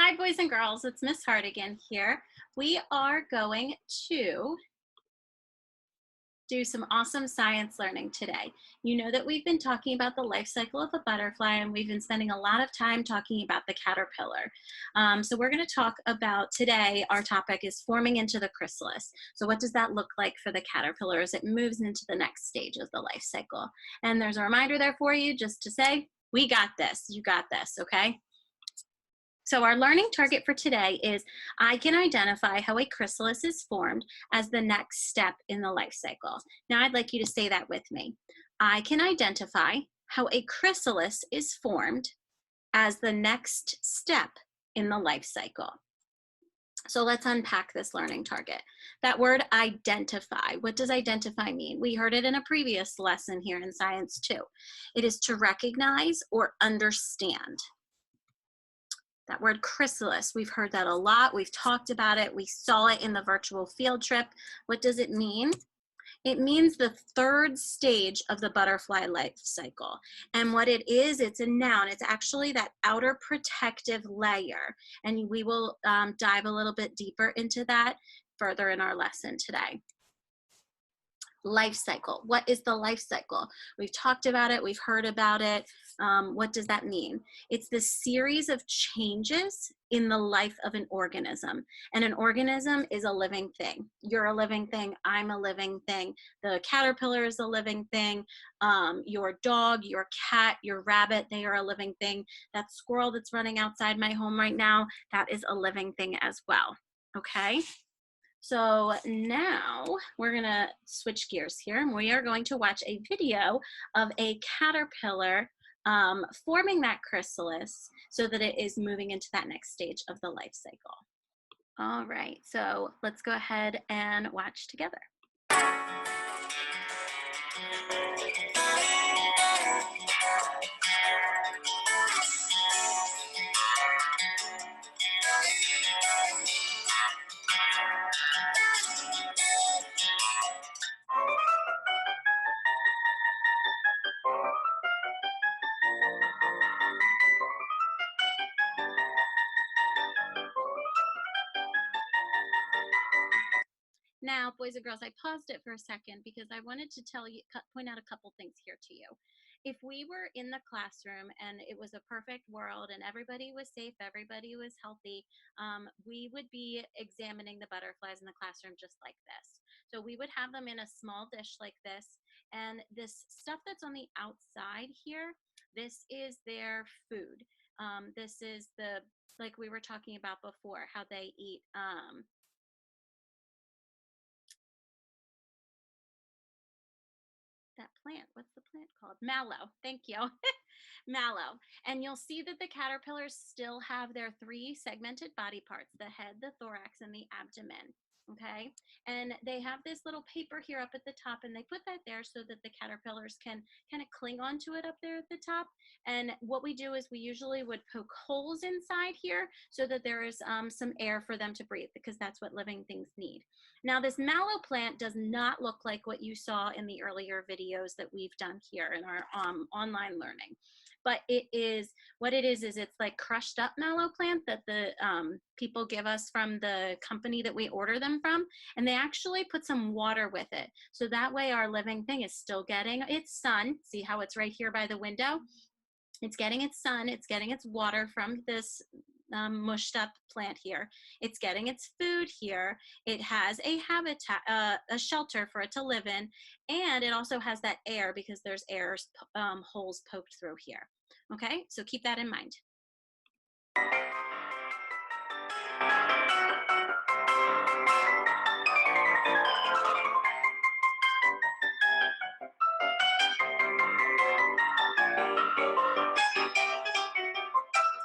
Hi, boys and girls. It's Miss Hardigan here. We are going to do some awesome science learning today. You know that we've been talking about the life cycle of a butterfly, and we've been spending a lot of time talking about the caterpillar. So we're going to talk about today, our topic is forming into the chrysalis. So what does that look like for the caterpillar as it moves into the next stage of the life cycle? And there's a reminder there for you just to say, we got this, you got this, okay? So our learning target for today is I can identify how a chrysalis is formed as the next step in the life cycle. Now I'd like you to say that with me. I can identify how a chrysalis is formed as the next step in the life cycle. So let's unpack this learning target. That word identify, what does identify mean? We heard it in a previous lesson here in Science 2. It is to recognize or understand. That word chrysalis, we've heard that a lot. We've talked about it. We saw it in the virtual field trip. What does it mean? It means the third stage of the butterfly life cycle. And what it is, it's a noun. It's actually that outer protective layer. And we will dive a little bit deeper into that further in our lesson today. Life cycle. What is the life cycle? We've talked about it. We've heard about it. What does that mean? It's the series of changes in the life of an organism. And an organism is a living thing. You're a living thing. I'm a living thing. The caterpillar is a living thing. Your dog, your cat, your rabbit, they are a living thing. That squirrel that's running outside my home right now, that is a living thing as well. Okay? So now we're gonna switch gears here, and we are going to watch a video of a caterpillar forming that chrysalis so that it is moving into that next stage of the life cycle. All right, so let's go ahead and watch together. Now, boys and girls, I paused it for a second because I wanted to point out a couple things here to you. If we were in the classroom and it was a perfect world and everybody was safe, everybody was healthy, we would be examining the butterflies in the classroom just like this. So we would have them in a small dish like this, and this stuff that's on the outside here, this is their food. This is like we were talking about before, how they eat that plant. What's the plant called? Mallow. Thank you. Mallow. And you'll see that the caterpillars still have their three segmented body parts, the head, the thorax, and the abdomen. Okay. And they have this little paper here up at the top, and they put that there so that the caterpillars can kind of cling onto it up there at the top. And what we do is we usually would poke holes inside here so that there is some air for them to breathe, because that's what living things need. Now, this mallow plant does not look like what you saw in the earlier videos that we've done here in our online learning. But what it is it's like crushed up mallow plant that the people give us from the company that we order them from. And they actually put some water with it. So that way our living thing is still getting its sun. See how it's right here by the window? It's getting its sun, it's getting its water from this mushed up plant here. It's getting its food here. It has a habitat, a shelter for it to live in, and it also has that air because there's air holes poked through here. Okay, so keep that in mind.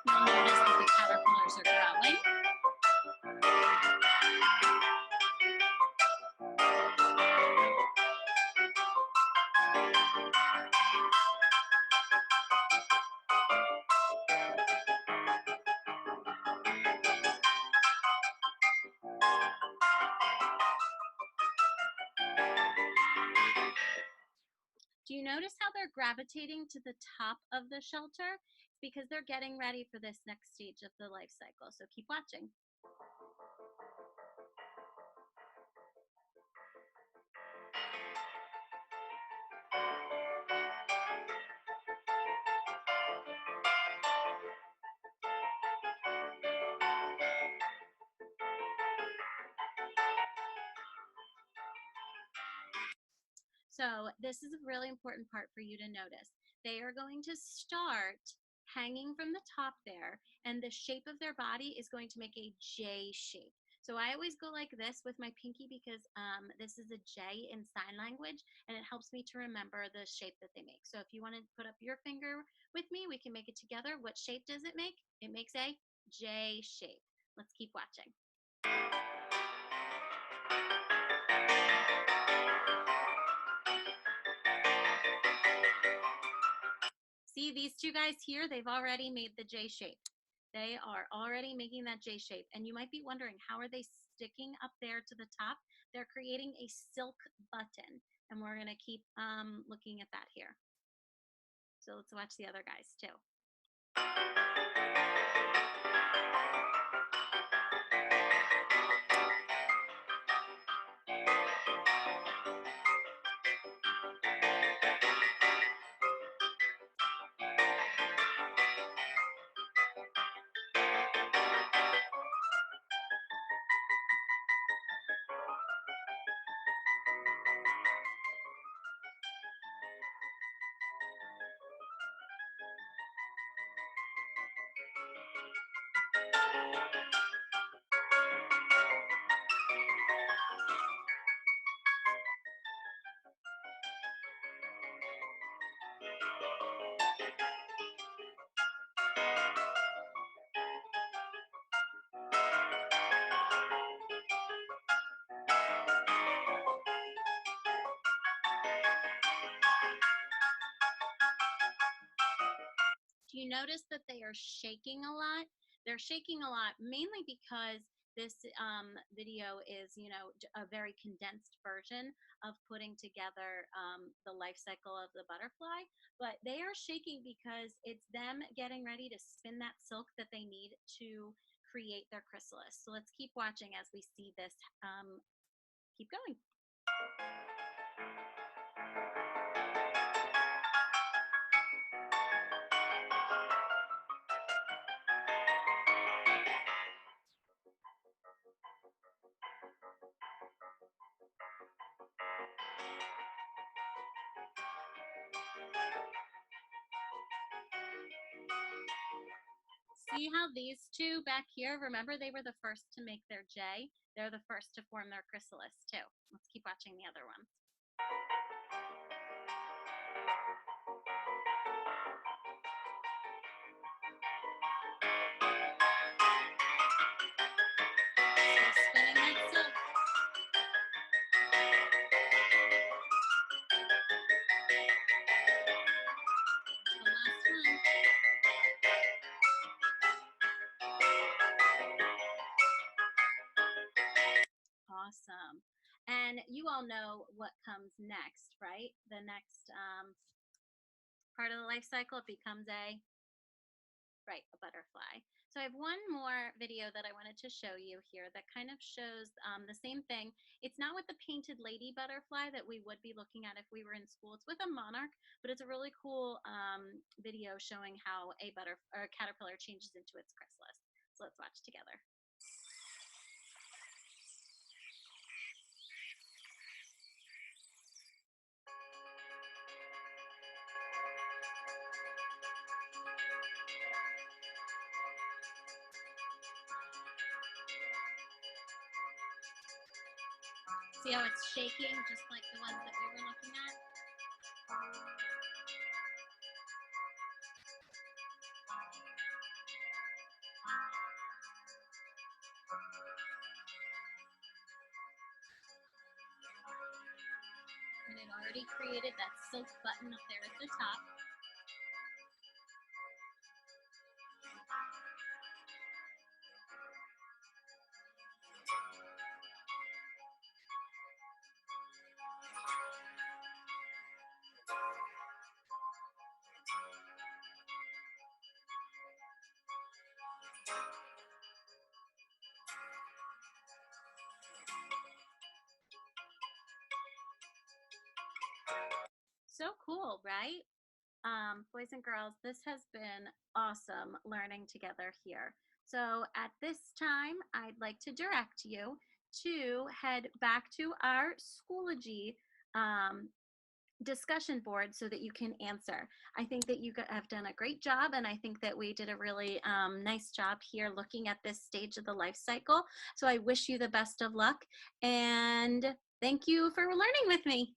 You'll notice that the caterpillars are growing. Do you notice how they're gravitating to the top of the shelter? It's because they're getting ready for this next stage of the life cycle. So keep watching. So this is a really important part for you to notice. They are going to start hanging from the top there, and the shape of their body is going to make a J shape. So I always go like this with my pinky because this is a J in sign language, and it helps me to remember the shape that they make. So if you want to put up your finger with me, we can make it together. What shape does it make? It makes a J shape. Let's keep watching. See these two guys here, they've already made the J shape. They are already making that J shape. And you might be wondering, how are they sticking up there to the top? They're creating a silk button. And we're gonna keep looking at that here. So let's watch the other guys too. Do you notice that they are shaking a lot? They're shaking a lot mainly because this video is, you know, a very condensed version of putting together the life cycle of the butterfly. But they are shaking because it's them getting ready to spin that silk that they need to create their chrysalis. So let's keep watching as we see this keep going. See how these two back here, remember they were the first to make their J? They're the first to form their chrysalis too. Let's keep watching the other ones. Still spinning that silk. The last one. Awesome. And you all know what comes next, right? The next part of the life cycle, it becomes a butterfly. So I have one more video that I wanted to show you here that kind of shows the same thing. It's not with the painted lady butterfly that we would be looking at if we were in school. It's with a monarch, but it's a really cool video showing how a caterpillar changes into its chrysalis. So let's watch together. See how it's shaking just like the ones that we were looking at? And it already created that silk button up there at the top. cool, right? Boys and girls, this has been awesome learning together here. So at this time, I'd like to direct you to head back to our Schoology um, discussion board so that you can answer. I think that you have done a great job, and I think that we did a really nice job here looking at this stage of the life cycle. So I wish you the best of luck, and thank you for learning with me.